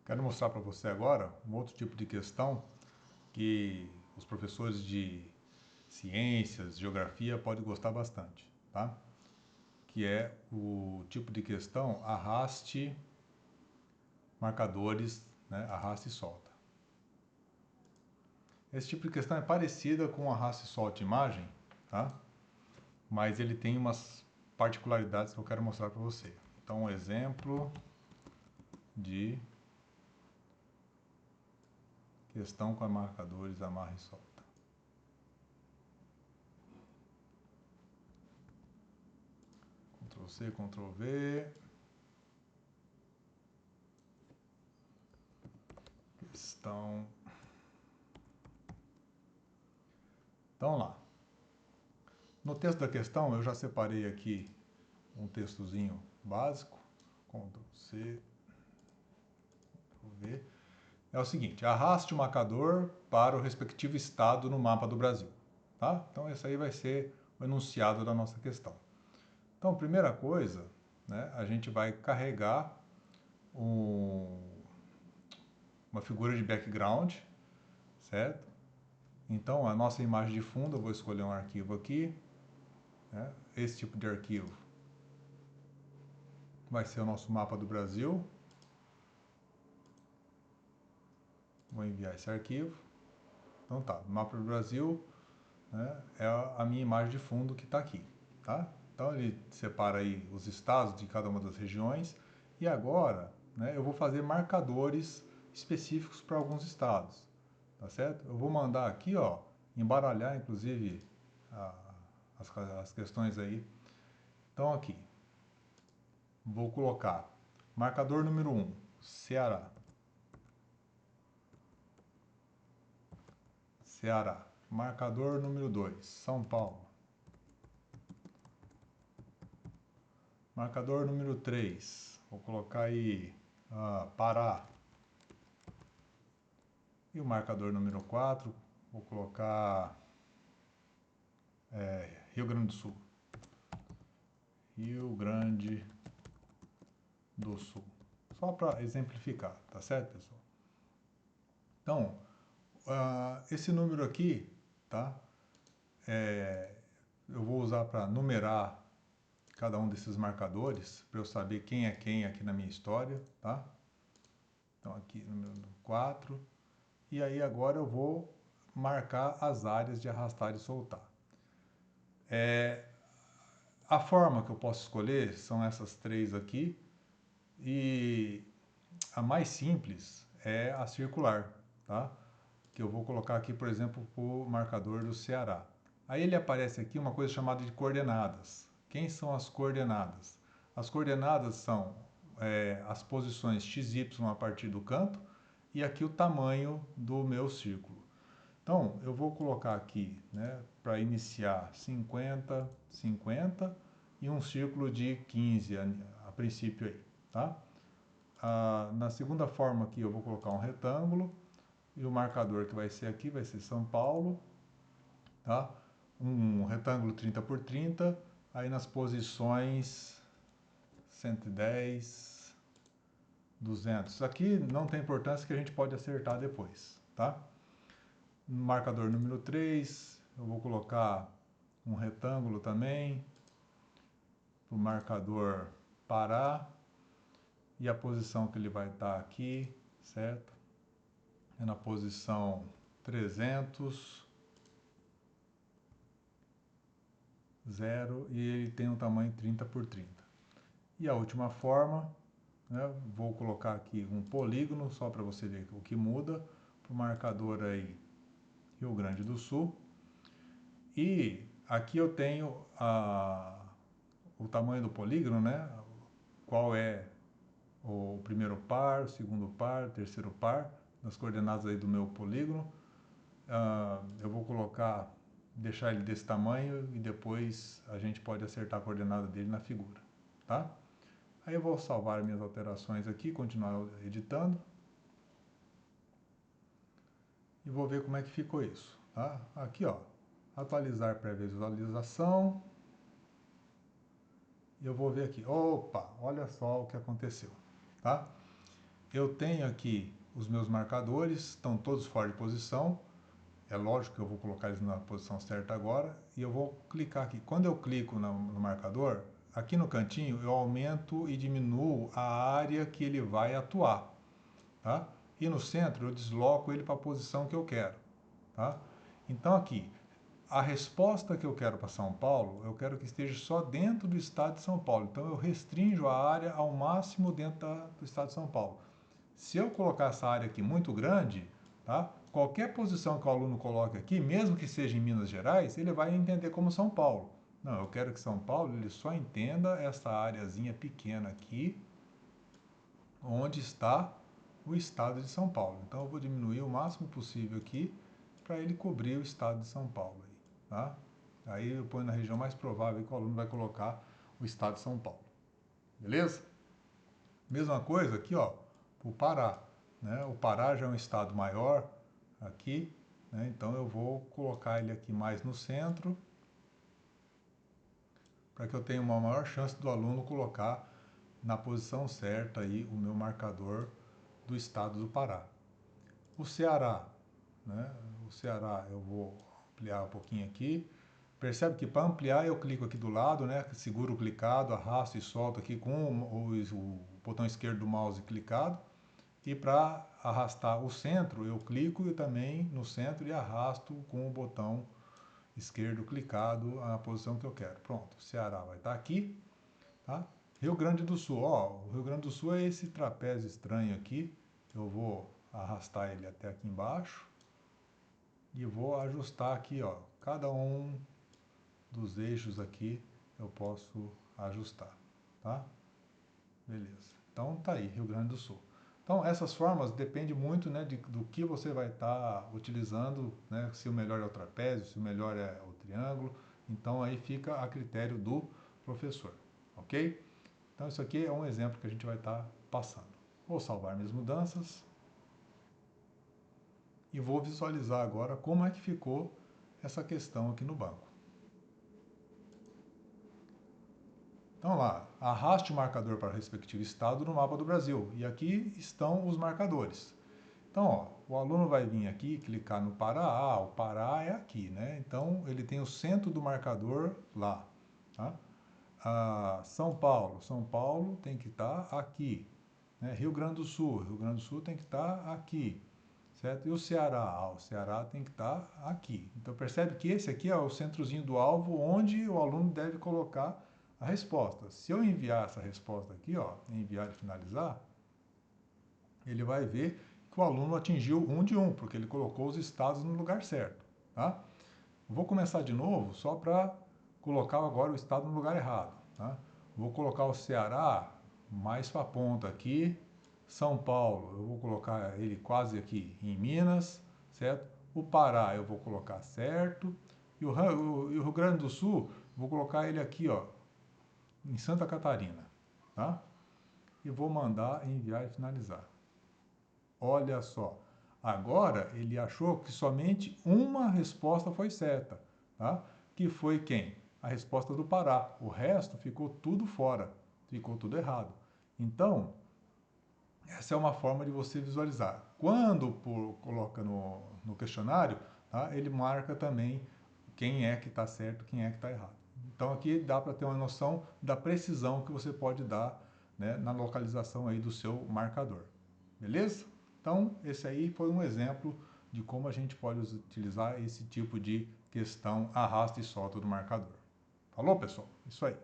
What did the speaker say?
Quero mostrar para você agora um outro tipo de questão que os professores de ciências, geografia podem gostar bastante, tá? Que é o tipo de questão arraste marcadores, né? Arraste e solta. Esse tipo de questão é parecida com o arraste e solta imagem, tá? Mas ele tem umas particularidades que eu quero mostrar para você. Então, um exemplo de questão com marcadores amarra e solta. Ctrl C, Ctrl V. Questão. Então lá. No texto da questão eu já separei aqui um textozinho básico. Ctrl C, Ctrl V. É o seguinte: arraste o marcador para o respectivo estado no mapa do Brasil. Tá? Então esse aí vai ser o enunciado da nossa questão. Então, primeira coisa, né, a gente vai carregar uma figura de background, certo? Então, a nossa imagem de fundo, eu vou escolher um arquivo aqui, né? Esse tipo de arquivo vai ser o nosso mapa do Brasil. Vou enviar esse arquivo. Então tá, mapa do Brasil, né, é a minha imagem de fundo que está aqui, tá? Então ele separa aí os estados de cada uma das regiões e agora, né, eu vou fazer marcadores específicos para alguns estados, tá certo? Eu vou mandar aqui, ó, embaralhar inclusive as questões aí. Então aqui, vou colocar marcador número 1, Ceará. Ceará. Marcador número 2, São Paulo. Marcador número 3, vou colocar aí Pará. E o marcador número 4, vou colocar Rio Grande do Sul. Rio Grande do Sul. Só para exemplificar, tá certo, pessoal? Então, esse número aqui, tá? Eu vou usar para numerar cada um desses marcadores, para eu saber quem é quem aqui na minha história, tá? Então aqui, número 4. E aí agora eu vou marcar as áreas de arrastar e soltar. A forma que eu posso escolher são essas três aqui. E a mais simples é a circular, tá? Que eu vou colocar aqui, por exemplo, o marcador do Ceará. Aí ele aparece aqui uma coisa chamada de coordenadas. Quem são as coordenadas? As coordenadas são as posições x, y a partir do canto e aqui o tamanho do meu círculo. Então, eu vou colocar aqui, né, para iniciar 50, 50 e um círculo de 15 a princípio aí, tá? Na segunda forma aqui eu vou colocar um retângulo e o marcador que vai ser aqui vai ser São Paulo, tá? Um retângulo 30 por 30, aí nas posições 110, 200. Isso aqui não tem importância que a gente pode acertar depois, tá? No marcador número 3, eu vou colocar um retângulo também, para o marcador Pará, e a posição que ele vai estar aqui, certo? É na posição 300, 0, e ele tem um tamanho 30 por 30. E a última forma, né, vou colocar aqui um polígono, só para você ver o que muda, para o marcador aí Rio Grande do Sul. E aqui eu tenho o tamanho do polígono, né? Qual é o primeiro par, o segundo par, o terceiro par, das coordenadas aí do meu polígono. Eu vou colocar, deixar ele desse tamanho e depois a gente pode acertar a coordenada dele na figura, tá? Aí eu vou salvar minhas alterações aqui, continuar editando. E vou ver como é que ficou isso, tá? Aqui, ó, atualizar pré-visualização. E eu vou ver aqui, opa, olha só o que aconteceu, tá? eu tenho aqui os meus marcadores, estão todos fora de posição. É lógico que eu vou colocar eles na posição certa agora. E eu vou clicar aqui. Quando eu clico no marcador, aqui no cantinho eu aumento e diminuo a área que ele vai atuar. Tá? E no centro eu desloco ele para a posição que eu quero. Tá? Então aqui, a resposta que eu quero para São Paulo, eu quero que esteja só dentro do estado de São Paulo. Então eu restringo a área ao máximo dentro do estado de São Paulo. Se eu colocar essa área aqui muito grande, tá? Qualquer posição que o aluno coloque aqui, mesmo que seja em Minas Gerais, ele vai entender como São Paulo. Não, eu quero que São Paulo ele só entenda essa areazinha pequena aqui, onde está o estado de São Paulo. Então eu vou diminuir o máximo possível aqui para ele cobrir o estado de São Paulo. Tá? Aí eu ponho na região mais provável que o aluno vai colocar o estado de São Paulo. Beleza? Mesma coisa aqui, ó, o Pará. Né? O Pará já é um estado maior aqui, né? Então eu vou colocar ele aqui mais no centro, para que eu tenha uma maior chance do aluno colocar na posição certa aí o meu marcador do estado do Pará. O Ceará, né? O Ceará eu vou ampliar um pouquinho aqui. Percebe que para ampliar eu clico aqui do lado, né? Seguro o clicado, arrasto e solto aqui com o botão esquerdo do mouse clicado. E para arrastar o centro, eu clico e também no centro e arrasto com o botão esquerdo clicado na posição que eu quero. Pronto, o Ceará vai estar aqui. Tá? Rio Grande do Sul, ó, o Rio Grande do Sul é esse trapézio estranho aqui. Eu vou arrastar ele até aqui embaixo e vou ajustar aqui, ó, cada um dos eixos aqui eu posso ajustar, tá? Beleza. Então tá aí, Rio Grande do Sul. Então essas formas dependem muito, né, do que você vai estar utilizando, né, se o melhor é o trapézio, se o melhor é o triângulo. Então aí fica a critério do professor, ok? Então isso aqui é um exemplo que a gente vai estar passando. Vou salvar minhas mudanças e vou visualizar agora como é que ficou essa questão aqui no banco. Então lá, arraste o marcador para o respectivo estado no mapa do Brasil. E aqui estão os marcadores. Então, ó, o aluno vai vir aqui, clicar no Pará. Ah, o Pará é aqui, né? Então, ele tem o centro do marcador lá. Tá? Ah, São Paulo tem que estar aqui. Né? Rio Grande do Sul tem que estar aqui. Certo? E o Ceará? Ah, o Ceará tem que estar aqui. Então, percebe que esse aqui é o centrozinho do alvo onde o aluno deve colocar a resposta. Se eu enviar essa resposta aqui, ó, enviar e finalizar, ele vai ver que o aluno atingiu 1 de 1, porque ele colocou os estados no lugar certo. Tá? Vou começar de novo só para colocar agora o estado no lugar errado. Tá? Vou colocar o Ceará mais para a ponta aqui. São Paulo, eu vou colocar ele quase aqui em Minas, certo? O Pará eu vou colocar certo. E o Rio Grande do Sul, vou colocar ele aqui, ó, em Santa Catarina, tá? E vou mandar enviar e finalizar. Olha só, agora ele achou que somente uma resposta foi certa, tá? Que foi quem? A resposta do Pará. O resto ficou tudo fora, ficou tudo errado. Então, essa é uma forma de você visualizar. Quando coloca no questionário, tá? Ele marca também quem é que está certo, quem é que está errado. Então aqui dá para ter uma noção da precisão que você pode dar, né, na localização aí do seu marcador. Beleza? Então esse aí foi um exemplo de como a gente pode utilizar esse tipo de questão arrasta e solta do marcador. Falou, pessoal? Isso aí.